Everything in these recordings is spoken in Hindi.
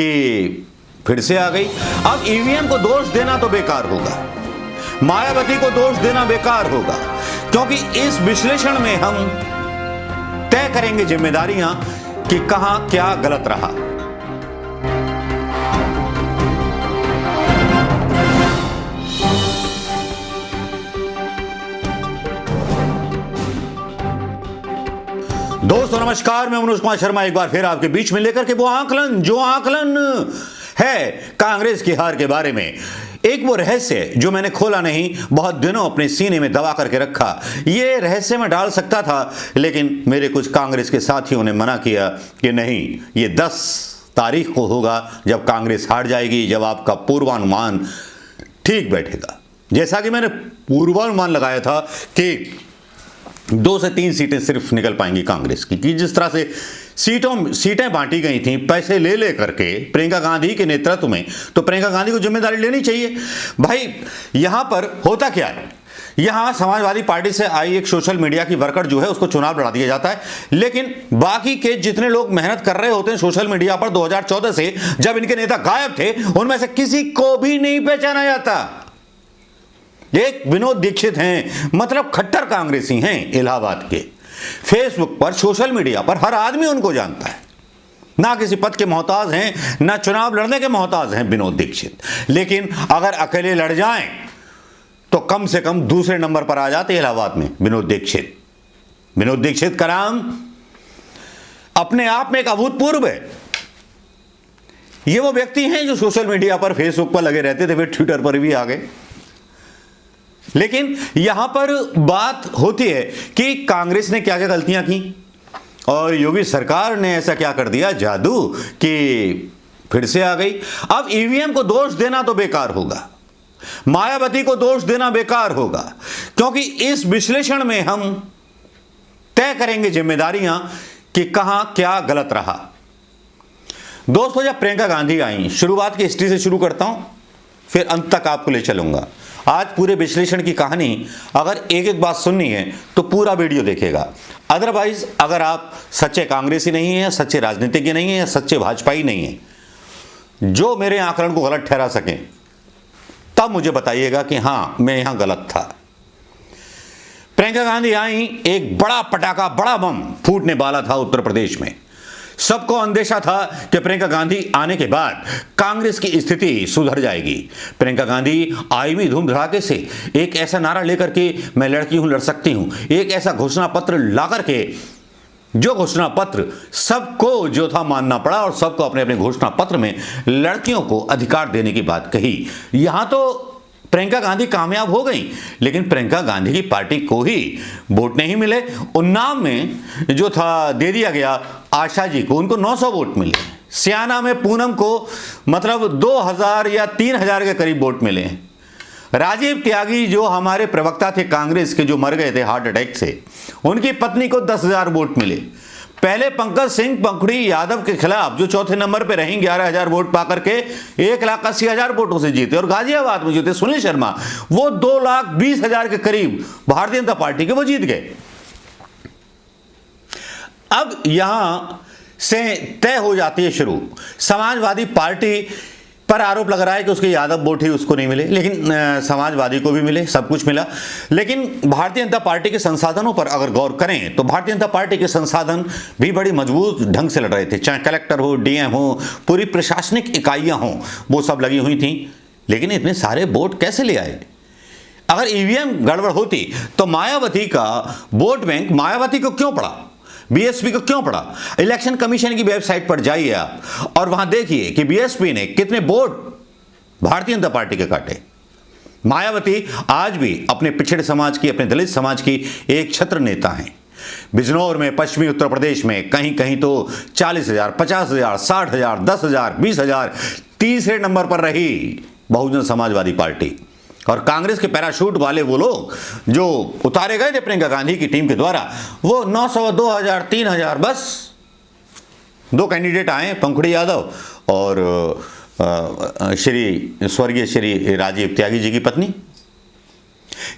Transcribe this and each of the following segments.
कि फिर से आ गई। अब ईवीएम को दोष देना तो बेकार होगा, मायावती को दोष देना बेकार होगा, क्योंकि इस विश्लेषण में हम तय करेंगे जिम्मेदारियां कि कहां क्या गलत रहा। दोस्तों नमस्कार, मैं मनोज कुमार शर्मा एक बार फिर आपके बीच में लेकर के वो आकलन है कांग्रेस की हार के बारे में। एक वो रहस्य जो मैंने खोला नहीं, बहुत दिनों अपने सीने में दबा करके रखा। ये रहस्य मैं डाल सकता था, लेकिन मेरे कुछ कांग्रेस के साथियों ने मना किया कि नहीं, ये 10 तारीख को होगा जब कांग्रेस हार जाएगी, जब आपका पूर्वानुमान ठीक बैठेगा। जैसा कि मैंने पूर्वानुमान लगाया था कि 2 से 3 सीटें सिर्फ निकल पाएंगी कांग्रेस की, कि जिस तरह से सीटें बांटी गई थी पैसे ले ले करके प्रियंका गांधी के नेतृत्व में, तो प्रियंका गांधी को जिम्मेदारी लेनी चाहिए। भाई यहां पर होता क्या है, यहां समाजवादी पार्टी से आई एक सोशल मीडिया की वर्कर जो है उसको चुनाव लड़ा दिया जाता है, लेकिन बाकी के जितने लोग मेहनत कर रहे होते हैं सोशल मीडिया पर 2014 से जब इनके नेता गायब थे, उनमें से किसी को भी नहीं पहचाना जाता। एक विनोद दीक्षित हैं, मतलब खट्टर कांग्रेसी हैं इलाहाबाद के। फेसबुक पर सोशल मीडिया पर हर आदमी उनको जानता है, ना किसी पद के मोहताज हैं, ना चुनाव लड़ने के मोहताज हैं विनोद दीक्षित। लेकिन अगर अकेले लड़ जाएं तो कम से कम दूसरे नंबर पर आ जाते इलाहाबाद में विनोद दीक्षित। विनोद दीक्षित का नाम अपने आप में एक अभूतपूर्व है। ये वो व्यक्ति हैं जो सोशल मीडिया पर फेसबुक पर लगे रहते थे, फिर ट्विटर पर भी आ गए। लेकिन यहां पर बात होती है कि कांग्रेस ने क्या क्या गलतियां की और योगी सरकार ने ऐसा क्या कर दिया जादू कि फिर से आ गई। अब ईवीएम को दोष देना तो बेकार होगा, मायावती को दोष देना बेकार होगा, क्योंकि इस विश्लेषण में हम तय करेंगे जिम्मेदारियां कि कहां क्या गलत रहा। दोस्तों जब प्रियंका गांधी आई, शुरुआत की हिस्ट्री से शुरू करता हूं, फिर अंत तक आपको ले चलूंगा। आज पूरे विश्लेषण की कहानी अगर एक एक बात सुननी है तो पूरा वीडियो देखेगा। अदरवाइज अगर आप सच्चे कांग्रेसी नहीं हैं, सच्चे राजनीतिज्ञ नहीं हैं, या सच्चे भाजपाई नहीं हैं जो मेरे आकलन को गलत ठहरा सकें, तब मुझे बताइएगा कि हां मैं यहां गलत था। प्रियंका गांधी आई, एक बड़ा पटाखा, बड़ा बम फूटने वाला था उत्तर प्रदेश में। सबको अंदेशा था कि प्रियंका गांधी आने के बाद कांग्रेस की स्थिति सुधर जाएगी। प्रियंका गांधी आई भी धूम धड़ाके से, एक ऐसा नारा लेकर के मैं लड़की हूं, लड़ सकती हूं, एक ऐसा घोषणा पत्र ला करके, जो घोषणा पत्र सबको जो था मानना पड़ा और सबको अपने अपने घोषणा पत्र में लड़कियों को अधिकार देने की बात कही। यहां तो प्रियंका गांधी कामयाब हो गई, लेकिन प्रियंका गांधी की पार्टी को ही वोट नहीं मिले। उन्नाव में जो था दे दिया गया आशा जी को, उनको 900 वोट मिले। सियाना में पूनम को मतलब 2000 या 3000 के करीब वोट मिले। राजीव त्यागी जो हमारे प्रवक्ता थे कांग्रेस के, जो मर गए थे हार्ट अटैक से, उनकी पत्नी को 10,000 वोट मिले। पहले पंकज सिंह पंखुड़ी यादव के खिलाफ जो चौथे नंबर पे रहीं, 11,000 वोट पाकर के 1,80,000 वोटों से जीते। और गाजियाबाद में जीते सुनील शर्मा, वो 2,20,000 के करीब भारतीय जनता पार्टी के वो जीत गए। अब यहां से तय हो जाती है शुरू। समाजवादी पार्टी पर आरोप लग रहा है कि उसके यादव वोट ही उसको नहीं मिले, लेकिन समाजवादी को भी मिले, सब कुछ मिला। लेकिन भारतीय जनता पार्टी के संसाधनों पर अगर गौर करें तो भारतीय जनता पार्टी के संसाधन भी बड़ी मजबूत ढंग से लड़ रहे थे, चाहे कलेक्टर हो, डीएम हो, पूरी प्रशासनिक इकाइयां हों, वो सब लगी हुई थी। लेकिन इतने सारे वोट कैसे ले आए? अगर ईवीएम गड़बड़ होती तो मायावती का वोट बैंक मायावती को क्यों पड़ा, बीएसपी को क्यों पड़ा? इलेक्शन कमीशन की वेबसाइट पर जाइए आप और वहां देखिए कि बीएसपी ने कितने वोट भारतीय जनता पार्टी के काटे। मायावती आज भी अपने पिछड़े समाज की, अपने दलित समाज की एक छत्र नेता हैं। बिजनौर में, पश्चिमी उत्तर प्रदेश में कहीं कहीं तो 40,000, 50,000, 60,000, 10,000, 20,000 तीसरे नंबर पर रही बहुजन समाजवादी पार्टी। और कांग्रेस के पैराशूट वाले वो लोग जो उतारे गए थे प्रियंका गांधी की टीम के द्वारा, वो 900, 2000, 3000, बस 2 कैंडिडेट आए, पंखुड़ी यादव और स्वर्गीय श्री राजीव त्यागी जी की पत्नी।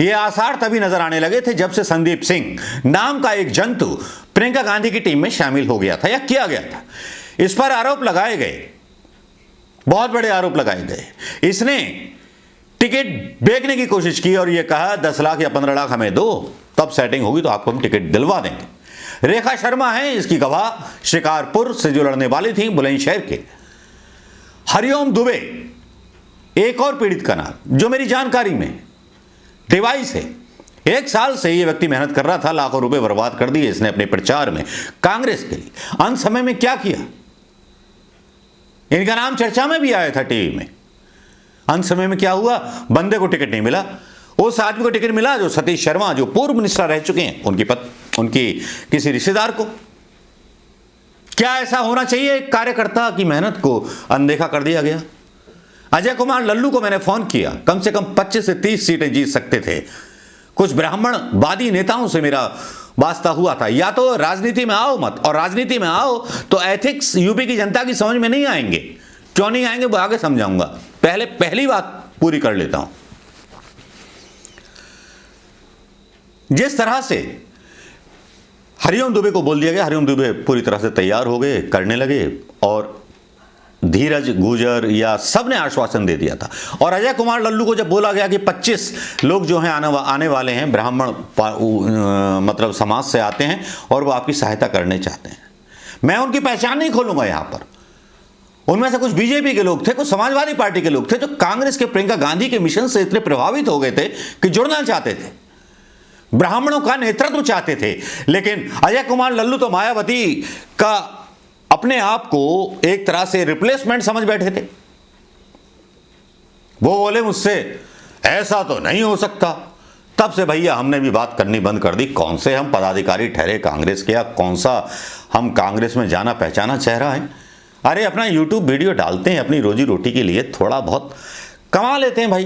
ये आसार तभी नजर आने लगे थे जब से संदीप सिंह नाम का एक जंतु प्रियंका गांधी की टीम में शामिल हो गया था या किया गया था। इस पर आरोप लगाए गए बहुत बड़े आरोप लगाए गए। इसने टिकट बेचने की कोशिश की और यह कहा 10 लाख या 15 लाख हमें दो, तब सेटिंग होगी तो आपको हम टिकट दिलवा देंगे। रेखा शर्मा है इसकी गवाह, शिकारपुर से जो लड़ने वाली थी बुलंदशहर के। हरिओम दुबे एक और पीड़ित का नाम, जो मेरी जानकारी में डिवाइस है। 1 साल से यह व्यक्ति मेहनत कर रहा था, लाखों रुपए बर्बाद कर दिए इसने अपने प्रचार में कांग्रेस के लिए। अंत समय में क्या किया, इनका नाम चर्चा में भी आया था टीवी में। अंत समय में क्या हुआ, बंदे को टिकट नहीं मिला। उस आदमी को टिकट मिला जो सतीश शर्मा, जो पूर्व मिनिस्टर रह चुके हैं, उनकी किसी रिश्तेदार को। क्या ऐसा होना चाहिए एक कार्यकर्ता की मेहनत को अनदेखा कर दिया गया? अजय कुमार लल्लू को मैंने फोन किया, कम से कम 25 से 30 सीटें जीत सकते थे। कुछ ब्राह्मणवादी नेताओं से मेरा वास्ता हुआ था, या तो राजनीति में आओ मत, और राजनीति में आओ तो एथिक्स यूपी की जनता की समझ में नहीं आएंगे। क्यों नहीं आएंगे वो आगे समझाऊंगा, पहली बात पूरी कर लेता हूं। जिस तरह से हरिओम दुबे को बोल दिया गया, हरिओम दुबे पूरी तरह से तैयार हो गए, करने लगे, और धीरज गुजर या सब ने आश्वासन दे दिया था। और अजय कुमार लल्लू को जब बोला गया कि 25 लोग जो हैं आने वाले हैं, ब्राह्मण मतलब समाज से आते हैं और वो आपकी सहायता करने चाहते हैं, मैं उनकी पहचान नहीं खोलूंगा यहां पर। उनमें से कुछ बीजेपी के लोग थे, कुछ समाजवादी पार्टी के लोग थे, जो कांग्रेस के प्रियंका गांधी के मिशन से इतने प्रभावित हो गए थे कि जुड़ना चाहते थे, ब्राह्मणों का नेतृत्व चाहते थे। लेकिन अजय कुमार लल्लू तो मायावती का अपने आप को एक तरह से रिप्लेसमेंट समझ बैठे थे। वो बोले मुझसे ऐसा तो नहीं हो सकता। तब से भैया हमने भी बात करनी बंद कर दी। कौन से हम पदाधिकारी ठहरे कांग्रेस के, या कौन सा हम कांग्रेस में जाना पहचाना चेहरा है? अरे अपना यूट्यूब वीडियो डालते हैं, अपनी रोजी रोटी के लिए थोड़ा बहुत कमा लेते हैं भाई,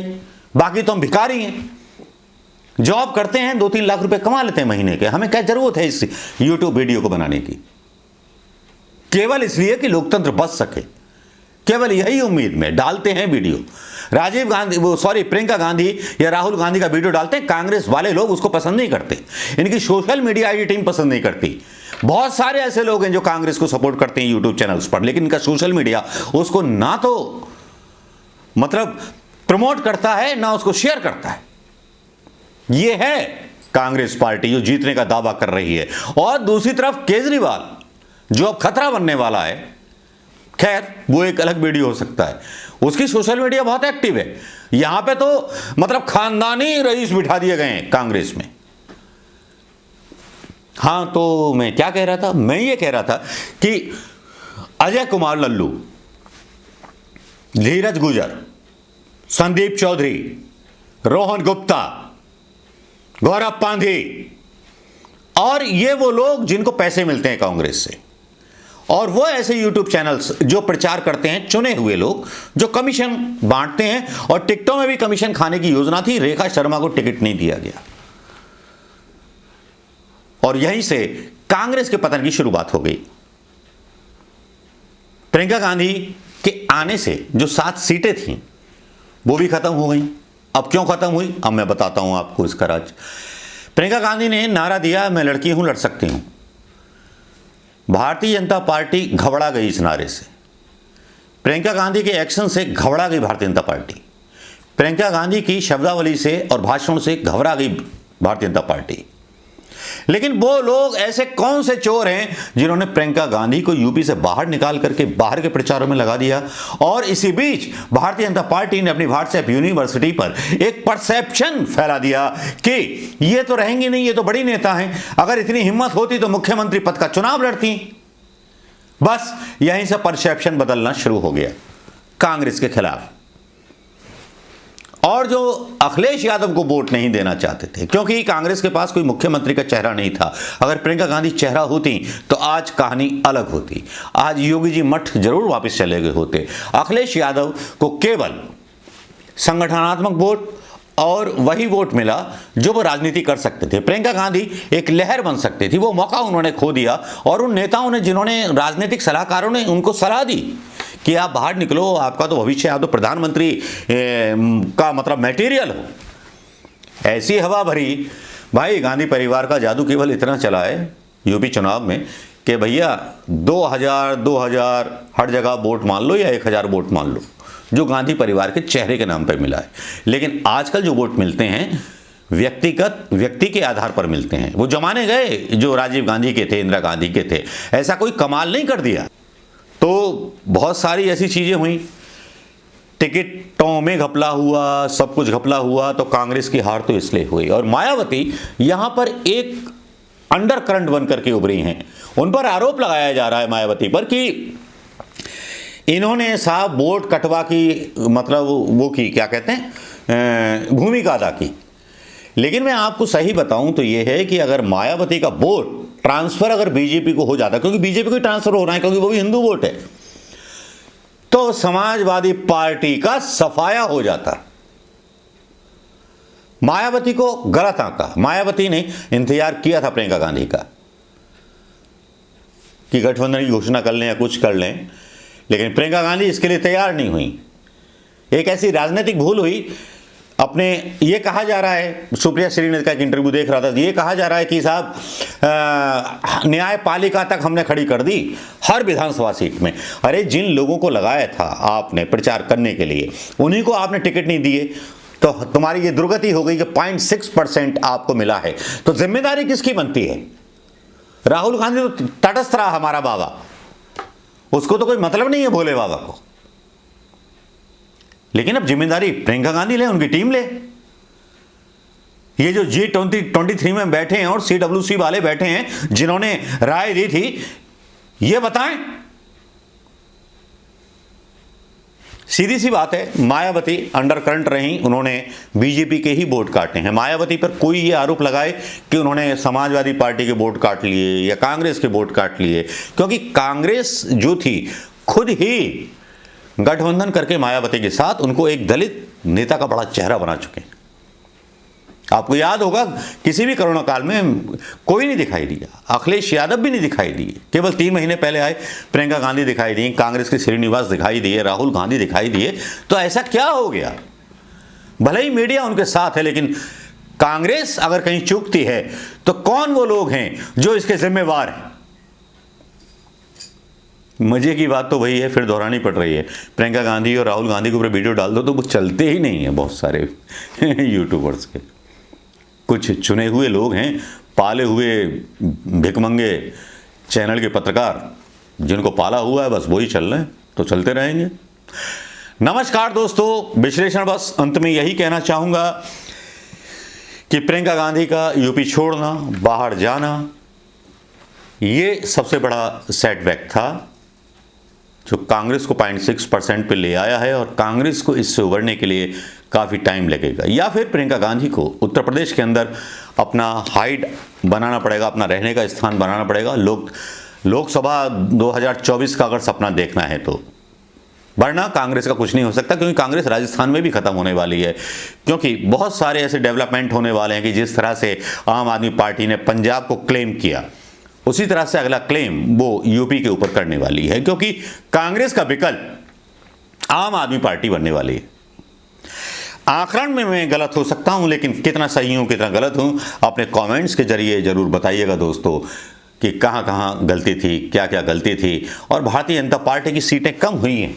बाकी तो हम भिखारी हैं। जॉब करते हैं, 2-3 लाख रुपए कमा लेते हैं महीने के, हमें क्या जरूरत है इस यूट्यूब वीडियो को बनाने की? केवल इसलिए कि लोकतंत्र बच सके, केवल यही उम्मीद में डालते हैं वीडियो। राजीव गांधी प्रियंका गांधी या राहुल गांधी का वीडियो डालते हैं, कांग्रेस वाले लोग उसको पसंद नहीं करते, इनकी सोशल मीडिया की टीम पसंद नहीं करती। बहुत सारे ऐसे लोग हैं जो कांग्रेस को सपोर्ट करते हैं यूट्यूब चैनल्स पर, लेकिन इनका सोशल मीडिया उसको ना तो मतलब प्रमोट करता है, ना उसको शेयर करता है। यह है कांग्रेस पार्टी जो जीतने का दावा कर रही है। और दूसरी तरफ केजरीवाल जो अब खतरा बनने वाला है, खैर वो एक अलग वीडियो हो सकता है, उसकी सोशल मीडिया बहुत एक्टिव है। यहां पे तो मतलब खानदानी रईस बिठा दिए गए हैं कांग्रेस में। हां, तो मैं क्या कह रहा था, मैं ये कह रहा था कि अजय कुमार लल्लू, धीरज गुजर, संदीप चौधरी, रोहन गुप्ता, गौरव पांधी, और ये वो लोग जिनको पैसे मिलते हैं कांग्रेस से, और वो ऐसे यूट्यूब चैनल्स जो प्रचार करते हैं, चुने हुए लोग जो कमीशन बांटते हैं, और टिकटों में भी कमीशन खाने की योजना थी। रेखा शर्मा को टिकट नहीं दिया गया, और यहीं से कांग्रेस के पतन की शुरुआत हो गई। प्रियंका गांधी के आने से जो 7 सीटें थीं वो भी खत्म हो गई। अब क्यों खत्म हुई, अब मैं बताता हूं आपको इसका राज। प्रियंका गांधी ने नारा दिया, मैं लड़की हूं, लड़ सकती हूं। भारतीय जनता पार्टी घबरा गई इस नारे से, प्रियंका गांधी के एक्शन से घबरा गई भारतीय जनता पार्टी, प्रियंका गांधी की शब्दावली से और भाषण से घबरा गई भारतीय जनता पार्टी। लेकिन वो लोग ऐसे कौन से चोर हैं जिन्होंने प्रियंका गांधी को यूपी से बाहर निकाल करके बाहर के प्रचारों में लगा दिया? और इसी बीच भारतीय जनता पार्टी ने अपनी व्हाट्सएप यूनिवर्सिटी पर एक परसेप्शन फैला दिया कि ये तो रहेंगी नहीं, ये तो बड़ी नेता हैं, अगर इतनी हिम्मत होती तो मुख्यमंत्री पद का चुनाव लड़ती। बस यहीं से परसेप्शन बदलना शुरू हो गया कांग्रेस के खिलाफ। और जो अखिलेश यादव को वोट नहीं देना चाहते थे, क्योंकि कांग्रेस के पास कोई मुख्यमंत्री का चेहरा नहीं था। अगर प्रियंका गांधी चेहरा होती तो आज कहानी अलग होती, आज योगी जी मठ जरूर वापस चले गए होते। अखिलेश यादव को केवल संगठनात्मक वोट और वही वोट मिला जो वो राजनीति कर सकते थे। प्रियंका गांधी एक लहर बन सकती थी, वो मौका उन्होंने खो दिया। और उन नेताओं ने, जिन्होंने राजनीतिक सलाहकारों ने उनको सलाह दी कि आप बाहर निकलो, आपका तो भविष्य, आप तो प्रधानमंत्री का मतलब मटेरियल हो, ऐसी हवा भरी। भाई गांधी परिवार का जादू केवल इतना चला है यूपी चुनाव में कि भैया 2000 हर जगह वोट मान लो या 1000 वोट मान लो, जो गांधी परिवार के चेहरे के नाम पर मिला है। लेकिन आजकल जो वोट मिलते हैं व्यक्ति के आधार पर मिलते हैं। वो जमाने गए जो राजीव गांधी के थे, इंदिरा गांधी के थे, ऐसा कोई कमाल नहीं कर दिया। तो बहुत सारी ऐसी चीजें हुई, टिकटों में घपला हुआ, सब कुछ घपला हुआ, तो कांग्रेस की हार तो इसलिए हुई। और मायावती यहां पर एक अंडर करंट बनकर के उभरी हैं। उन पर आरोप लगाया जा रहा है मायावती पर कि इन्होंने साहब वोट कटवा की, मतलब वो की, क्या कहते हैं, भूमिका अदा की। लेकिन मैं आपको सही बताऊं तो यह है कि अगर मायावती का वोट ट्रांसफर अगर बीजेपी को हो जाता, क्योंकि बीजेपी को ट्रांसफर हो रहा है क्योंकि वो भी हिंदू वोट है, तो समाजवादी पार्टी का सफाया हो जाता। मायावती को गलत आंका। मायावती ने इंतजार किया था प्रियंका गांधी का कि गठबंधन की घोषणा कर लें या कुछ कर लें, लेकिन प्रियंका गांधी इसके लिए तैयार नहीं हुई। एक ऐसी राजनीतिक भूल हुई। अपने ये कहा जा रहा है, सुप्रिया श्रीनाथ का एक इंटरव्यू देख रहा था, ये कहा जा रहा है कि साहब न्यायपालिका तक हमने खड़ी कर दी हर विधानसभा सीट में। अरे जिन लोगों को लगाया था आपने प्रचार करने के लिए, उन्हीं को आपने टिकट नहीं दिए, तो तुम्हारी ये दुर्गति हो गई कि 0.6% आपको मिला है। तो जिम्मेदारी किसकी बनती है? राहुल गांधी तो तटस्थ रहा हमारा बाबा, उसको तो कोई मतलब नहीं है भोले बाबा को। लेकिन अब जिम्मेदारी प्रियंका गांधी ले, उनकी टीम ले। ये जो G23 में बैठे हैं और CWC वाले बैठे हैं जिन्होंने राय दी थी, ये बताएं। सीधी सी बात है, मायावती अंडर करंट रही, उन्होंने बीजेपी के ही वोट काटे हैं। मायावती पर कोई ये आरोप लगाए कि उन्होंने समाजवादी पार्टी के वोट काट लिए या कांग्रेस के वोट काट लिए, क्योंकि कांग्रेस जो थी खुद ही गठबंधन करके मायावती के साथ उनको एक दलित नेता का बड़ा चेहरा बना चुके हैं। आपको याद होगा किसी भी कोरोना काल में कोई नहीं दिखाई दिया, अखिलेश यादव भी नहीं दिखाई दिए, केवल 3 महीने पहले आए प्रियंका गांधी दिखाई दी, कांग्रेस के श्रीनिवास दिखाई दिए, राहुल गांधी दिखाई दिए। तो ऐसा क्या हो गया? भले ही मीडिया उनके साथ है, लेकिन कांग्रेस अगर कहीं चूकती है तो कौन वो लोग हैं जो इसके जिम्मेवार हैं? मजे की बात तो वही है, फिर दोहरानी पड़ रही है। प्रियंका गांधी और राहुल गांधी के ऊपर वीडियो डाल दो तो वो चलते ही नहीं है बहुत सारे यूट्यूबर्स के। कुछ चुने हुए लोग हैं, पाले हुए भिकमंगे चैनल के पत्रकार, जिनको पाला हुआ है बस वही चल रहे हैं, तो चलते रहेंगे। नमस्कार दोस्तों, विश्लेषण बस अंत में यही कहना चाहूंगा कि प्रियंका गांधी का यूपी छोड़ना, बाहर जाना, ये सबसे बड़ा सेटबैक था जो कांग्रेस को 0.6% पे ले आया है, और कांग्रेस को इससे उबरने के लिए काफ़ी टाइम लगेगा। या फिर प्रियंका गांधी को उत्तर प्रदेश के अंदर अपना हाइड बनाना पड़ेगा, अपना रहने का स्थान बनाना पड़ेगा। लोकसभा 2024 का अगर सपना देखना है तो, वरना कांग्रेस का कुछ नहीं हो सकता, क्योंकि कांग्रेस राजस्थान में भी खत्म होने वाली है। क्योंकि बहुत सारे ऐसे डेवलपमेंट होने वाले हैं कि जिस तरह से आम आदमी पार्टी ने पंजाब को क्लेम किया, उसी तरह से अगला क्लेम वो यूपी के ऊपर करने वाली है, क्योंकि कांग्रेस का विकल्प आम आदमी पार्टी बनने वाली है। आंकड़न में मैं गलत हो सकता हूं, लेकिन कितना सही हूं कितना गलत हूं अपने कमेंट्स के जरिए जरूर बताइएगा दोस्तों, कि कहां कहां गलती थी, क्या क्या गलती थी। और भारतीय जनता पार्टी की सीटें कम हुई हैं,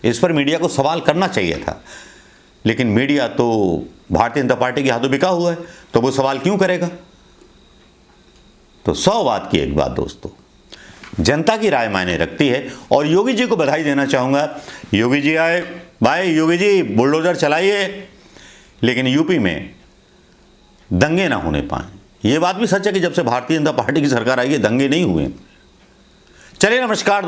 इस पर मीडिया को सवाल करना चाहिए था, लेकिन मीडिया तो भारतीय जनता पार्टी के हाथों बिका हुआ है, तो वो सवाल क्यों करेगा? तो 100 बात की एक बात दोस्तों, जनता की राय मायने रखती है। और योगी जी को बधाई देना चाहूंगा। योगी जी आए, भाई योगी जी बुलडोजर चलाइए, लेकिन यूपी में दंगे ना होने पाए। ये बात भी सच है कि जब से भारतीय जनता पार्टी की सरकार आई है दंगे नहीं हुए। चलिए नमस्कार दोस्तों।